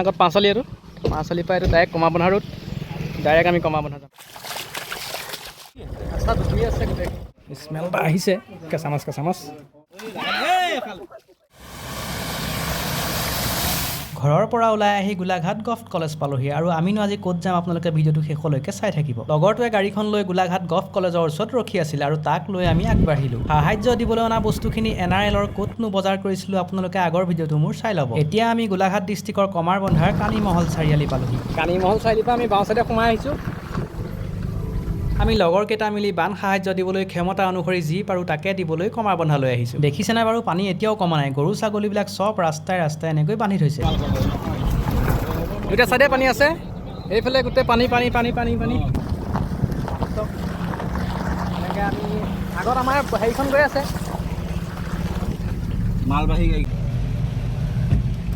আগত পাঁচআলি এইটো পাঁচআলিৰ পৰা এইটো ডাইৰেক্ট কমাৰবন্ধা ৰোড ডাইৰেক্ট আমি কমাৰবন্ধা যাম ৰাস্তা ধুই আছে গোটেই স্মেল এটা আহিছে কেঁচা মাছ ঘৰৰ পৰা ওলাই আহি গোলাঘাট গভ কলেজ পালোহি আৰু আমিনো আজি ক'ত যাম আপোনালোকে ভিডিঅ'টো শেষলৈকে চাই থাকিব লগৰটোৱে গাড়ীখন লৈ গোলাঘাট গভ কলেজৰ ওচৰত ৰখি আছিল আৰু তাক লৈ আমি আগবাঢ়িলোঁ সাহায্য দিবলৈ অনা বস্তুখিনি NRLৰ ক'তনো বজাৰ কৰিছিলোঁ আপোনালোকে আগৰ ভিডিঅ'টো মোৰ চাই ল'ব এতিয়া আমি গোলাঘাট ডিষ্ট্ৰিক্টৰ কমাৰবন্ধাৰ কানিমহল চাৰিআলি পালোহি কানিমহল চাৰিআলিৰ পৰা আমি বাওঁ চাইডে সোমাই আহিছোঁ আমি লগৰকেইটা মিলি বান সাহায্য দিবলৈ ক্ষমতা অনুসৰি যি পাৰোঁ তাকে দিবলৈ কমাৰবন্ধালৈ আহিছোঁ দেখিছেনে বাৰু পানী এতিয়াও কমা নাই গৰু ছাগলীবিলাক চব ৰাস্তাই ৰাস্তাই এনেকৈ বান্ধি থৈছে দুটা চাইডে পানী আছে এইফালে গোটেই পানী এনেকৈ আমি আগত আমাৰ হেৰিখন গৈ আছে মালবাহী গাড়ী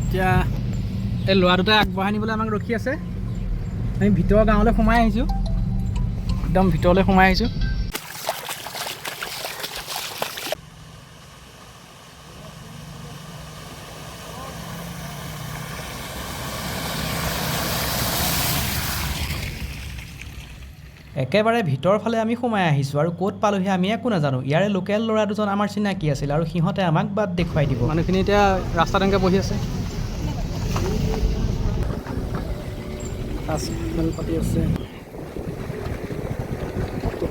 এতিয়া এই ল'ৰা দুটাই আগবঢ়াই নিবলৈ আমাক ৰখি আছে আমি ভিতৰৰ গাঁৱলৈ সোমাই আহিছোঁ একদম ভিতৰলৈ সোমাই আহিছোঁ একেবাৰে ভিতৰ ফালে আমি সোমাই আহিছোঁ আৰু ক'ত পালোহি আমি একো নাজানো ইয়াৰে লোকেল ল'ৰা দুজন আমাৰ চিনাকি আছিল আৰু সিহঁতে আমাক বাট দেখুৱাই দিব মানুহখিনি এতিয়া ৰাস্তাত এনেকৈ বহি আছে পাতি আছে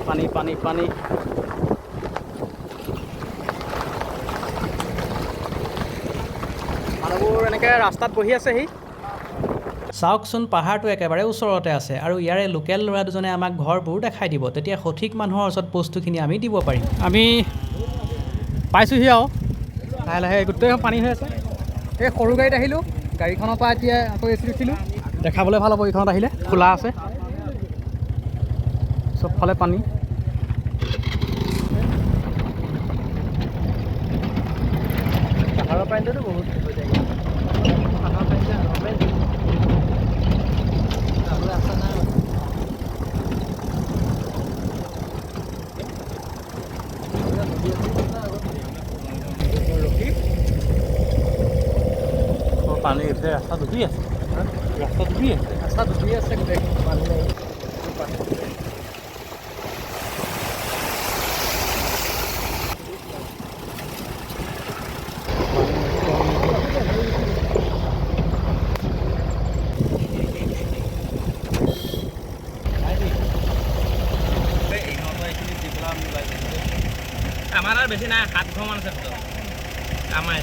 পানী মানুহবোৰ এনেকৈ ৰাস্তাত বহি আছেহি চাওকচোন পাহাৰটো একেবাৰে ওচৰতে আছে আৰু ইয়াৰে লোকেল ল'ৰা দুজনে আমাক ঘৰবোৰ দেখাই দিব তেতিয়া সঠিক মানুহৰ ওচৰত বস্তুখিনি আমি দিব পাৰিম আমি পাইছোঁহি আৰু লাহে গোটেই পানী হৈ আছে এই সৰু গাড়ীত আহিলোঁ গাড়ীখনৰ পৰা এতিয়া আকৌ এচি উঠিলোঁ দেখাবলৈ ভাল হ'ব এইখনত আহিলে খোলা আছে চবফালে পানী পাহাৰৰ পানীটোতো বহুত হৈ যায় পাহাৰৰ পানীটো পানী এতিয়া ৰাস্তা ডুবি আছে গোটেই পানী আমাৰ আৰু বেছি নাই 7 ঘৰমান আছে আমাৰ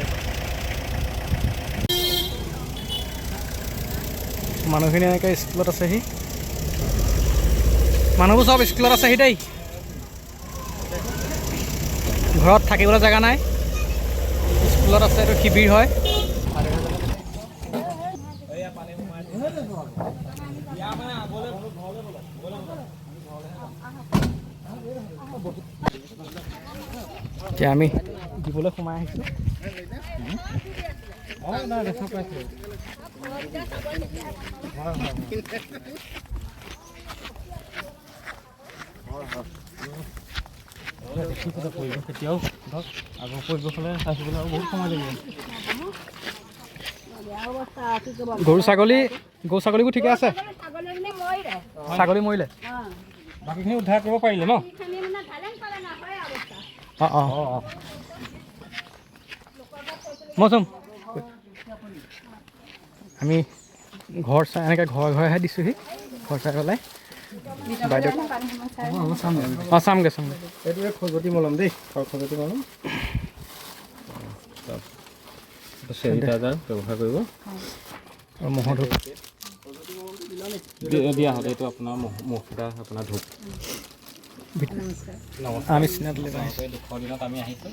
মানুহখিনি এনেকৈ স্কুলত আছেহি মানুহবোৰ চব স্কুলত আছেহি দেই ঘৰত থাকিবলৈ জেগা নাই স্কুলত আছে এইটো শিবিৰ হয় এতিয়া আমি দিবলৈ সোমাই আহিছোঁ দেখা পাইছোঁ কেতিয়াও ধৰক আগৰ পৰিৱেশ হ'লে চাইছিলোঁ আৰু বহুত সময় লাগিব গৰু ছাগলীবোৰ ঠিকে আছে ছাগলী মৰিলে বাকীখিনি উদ্ধাৰ কৰিব পাৰিলে ন অঁ মই চাম আমি ঘৰ চাই এনেকৈ ঘৰে দিছোঁহি ঘৰ চাই পেলাই বাইদেউ চামগৈ এইটোৱে খজুৱতি মলম দেই খজুৱতি মলম চেনিটাইজাৰ ব্যৱহাৰ কৰিব আৰু মহৰ ধূপ দিয়া হ'ল এইটো আপোনাৰ মুখটা আপোনাৰ ধূপ আমি চিনাত দুখৰ দিনত আমি আহিছোঁ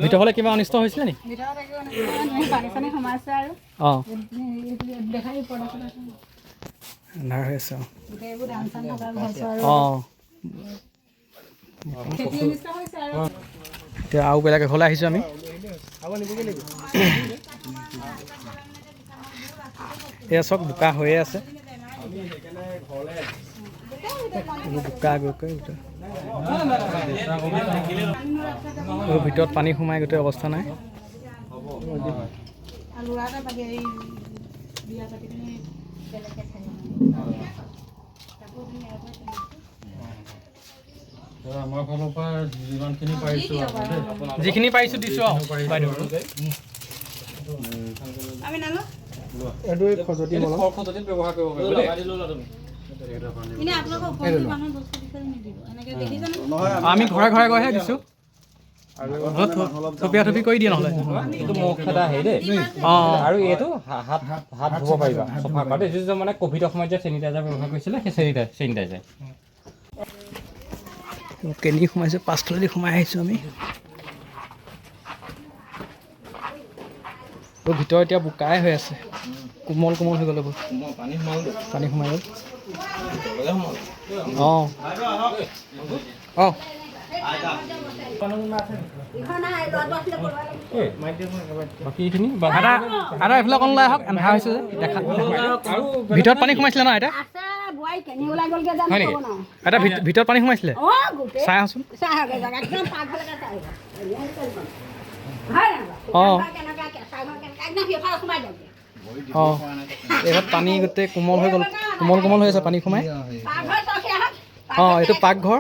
ভিতৰ হ'লে কিবা অনিষ্ট হৈছিলে নি অঁ আন্ধাৰ হৈ আছে অঁ এতিয়া আৰু বেলেগ এঘৰলৈ আহিছোঁ আমি এয়া চব বোকা হৈয়ে আছে বোকা ভিতৰত পানী সোমাই গোটেই অৱস্থা নাই আমাৰ ফালৰ পৰা যিমানখিনি পাৰিছোঁ যিখিনি পাৰিছোঁ দিছোঁ আৰু বাইদেউ এইটো খজতি মলম খজতিত ব্যৱহাৰ কৰিব পাৰিব আমি ঘৰে ঘৰে গৈহে দিছোঁ আৰু থপিয়া থপি কৰি দিয়ে নহ'লে এইটো মুখ এটা হেৰি দেই অঁ আৰু এইটো হাত ধুব পাৰিবা চফা কৰাটো এইটো মানে ক'ভিডৰ সময়ত যে চেনিটাইজাৰ ব্যৱহাৰ কৰিছিলে সেই চেনিটাইজাৰ কেনি সোমাইছোঁ পাছফালেদি সোমাই আহিছোঁ আমি ভিতৰত এতিয়া বোকাই হৈ আছে কোমল কোমল হৈ গ'ল বহুত পানী সোমাই গ'ল অঁ অঁ বাকী এইখিনি আৰু এইফালে অকণ ওলাই আহক এন্ধাৰ হৈছে যে দেখা ভিতৰত পানী সোমাইছিলে ন এতিয়া এটা ভিতৰত পানী সোমাইছিলে চাই আহোচোন অঁ অঁ এইবাৰ পানী গোটেই কোমল হৈ গ'ল কোমল হৈ আছে পানী সোমাই অঁ এইটো পাকঘৰ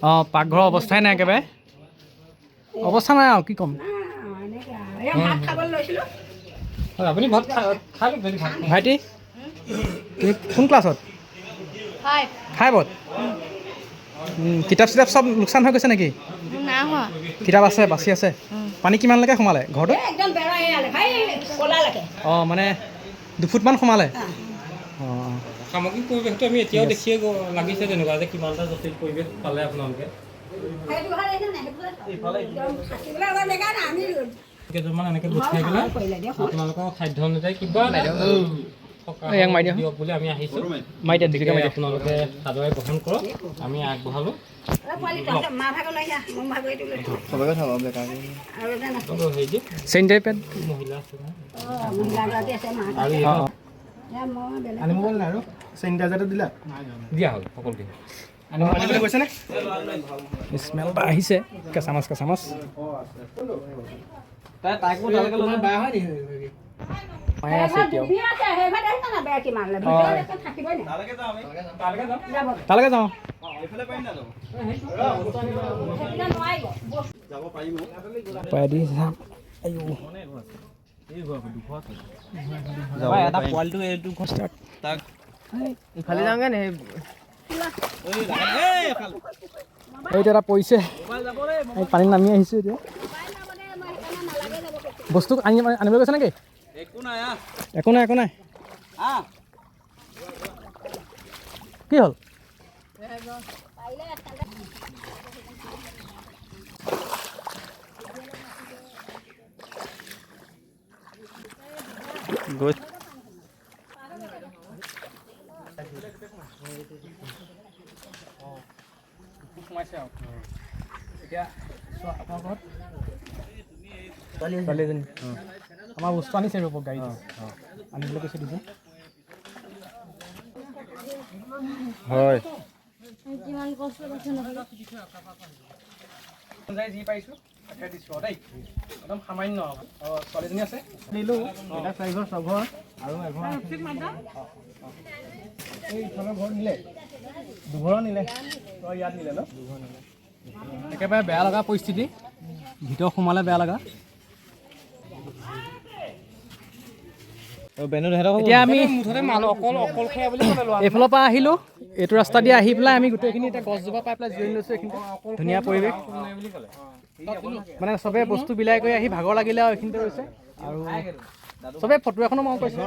অঁ পাকঘৰৰ অৱস্থাই নাই একেবাৰে অৱস্থা নাই আৰু কি ক'ম আপুনি ভাত খাই ভাইটি তুমি কোন ক্লাছত 5ত কিতাপ চিতাপ চব লোকচান হৈ গৈছে নেকি কিতাপ আছে বাচি আছে পানী কিমানলৈকে সোমালে ঘৰটো অঁ মানে 2 ফুটমান সোমালে অঁ সামগ্ৰিক পৰিৱেশটো আমি এতিয়াও দেখিয়ে লাগিছে তেনেকুৱা যে কিমান এটা জটিল পৰিৱেশ পালে আপোনালোকে কেইজনমান এনেকৈ গোট খাই পেলাই আপোনালোকৰ খাদ্য অনুযায়ী কিবা দিয়ক বুলি আমি আহিছোঁ আপোনালোকে সাদৰে গ্ৰহণ কৰক আমি আগবঢ়ালোঁ চেনিটাৰী পেড মহিলা আছে আনিব গ'ল নাই আৰু চেনিটাইজাৰটো দিলা দিয়া হ'ল সকলোকে আনিবলৈ গৈছেনে স্মেল এটা আহিছে কেঁচা মাছ তাইকো তালৈকে ল'লে বেয়া হয় নেকি মায়ে আছে এতিয়াও তালৈকে যাওঁ পাৰি যাম এটা পোৱালিটো এইটো তাক ইফালে যাওঁগে নে এইটো এটা পৰিছে পানীত নামি আহিছোঁ এতিয়া বস্তু আনিবলৈ গৈছে নেকি একো নাই কি হ'ল সোমাইছে আৰু এতিয়া আপোনাৰ ঘৰত ছোৱালীজনী আমাৰ বস্তু আনিছে ৰ'ব গাড়ীত আনিবলৈ কৈছে দিছে হয় যি পাৰিছোঁ তাকে দিছোঁ দেই একদম সামান্য ছোৱালীজনী আছে দিলোঁ এটা চাৰিঘৰ ছঘৰ আৰু এঘৰ এই ইফালৰ ঘৰ নিলে দুঘৰ নিলে ইয়াত নিলে ন একেবাৰে বেয়া লগা পৰিস্থিতি ভিতৰত সোমালে বেয়া লগা এতিয়া আমি এইফালৰ পৰা আহিলোঁ এইটো ৰাস্তা দি আহি পেলাই আমি গোটেইখিনি এতিয়া গছজোপা পাই পেলাই জিৰণি লৈছোঁ এইখিনিতে ধুনীয়া পৰিৱেশ মানে চবে বস্তু বিলাই কৰি আহি ভাগৰ লাগিলে আৰু এইখিনিতে ৰৈছে আৰু চবে ফটো এখনো মনত কৰিছে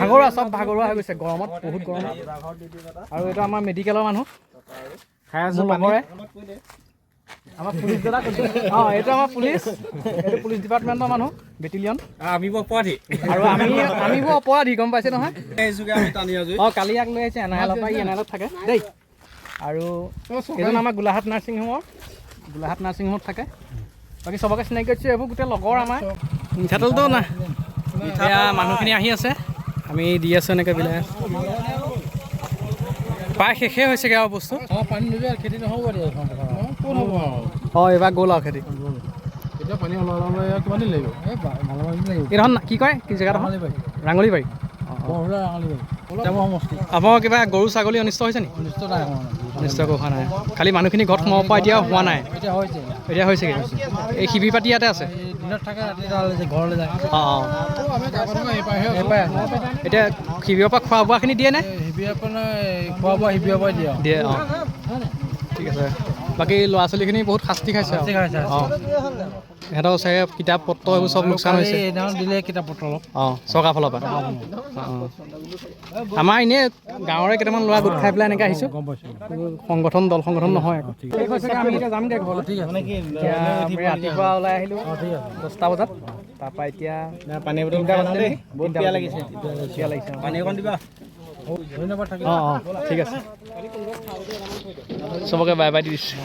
ভাগৰুৱা চব ভাগৰুৱা হৈ গৈছে গৰমত বহুত গৰম আৰু এইটো আমাৰ মেডিকেলৰ মানুহ খাই আছোঁ লগৰে আমাৰ পুলিচ দাদা কৈছোঁ অঁ এইটো আমাৰ এইটো পুলিচ ডিপাৰ্টমেণ্টৰ মানুহ বেটেলিয়ন আমি অপৰাধী আৰু আমি অপৰাধী গম পাইছে নহয় অঁ কালি ইয়াক লৈ আহিছে এনআইএলৰ পৰা এনআইএলত থাকে দেই আৰু এইজন আমাৰ গোলাঘাট নাৰ্ছিং হোমত থাকে বাকী চবকে চিনাকি কৰিছোঁ এইবোৰ গোটেই লগৰ আমাৰ মিঠাতেলটো না এতিয়া মানুহখিনি আহি আছে আমি দি আছোঁ এনেকৈ বিলাই প্ৰায় শেষেই হৈছেগৈ আৰু বস্তু পানী নিদিয়ে খেতি নহ'ব অঁ এইবাৰ গ'ল আৰু খেতি এতিয়া পানী ওলালে কিমান দিন লাগিব এইডোখৰ কি কয় কি জেগাডোখৰ ৰাঙলী বাৰী আপোনাৰ কিবা গৰু ছাগলী অনিষ্ট হৈছে নেকি অনিষ্ট একো হোৱা নাই খালি মানুহখিনি ঘৰত সোমাব পৰা এতিয়া হোৱা নাই এতিয়া হৈছেগৈ এই শিবিৰ পাতি ইয়াতে আছে অঁ অঁ এতিয়া শিবিৰৰ পৰা খোৱা বোৱাখিনি দিয়ে নে খোৱা বোৱা শিবিৰৰ পৰাই দিয়ে অঁ ঠিক আছে বাকী ল'ৰা ছোৱালীখিনি বহুত শাস্তি খাইছে অঁ সিহঁতৰ চাগে কিতাপ পত্ৰ এইবোৰ চব লোকচান হৈছে দিলে কিতাপ পত্ৰ অলপ অঁ চৰকাৰ ফালৰ পৰা অঁ আমাৰ এনেই গাঁৱৰে কেইটামান ল'ৰা গোট খাই পেলাই এনেকৈ আহিছোঁ সংগঠন দল সংগঠন নহয় আমি এতিয়া যামগৈ ঘৰলৈ ঠিক আছে মানে কি আমি ৰাতিপুৱা ওলাই আহিলোঁ 10টা বজাত তাৰপৰা এতিয়া পানী বটল বহুত বেয়া লাগিছে পানী অকণ দিবা ধন্যবাদ থাকিল অঁ অঁ ঠিক আছে চবকে বাই বাই দি দিছোঁ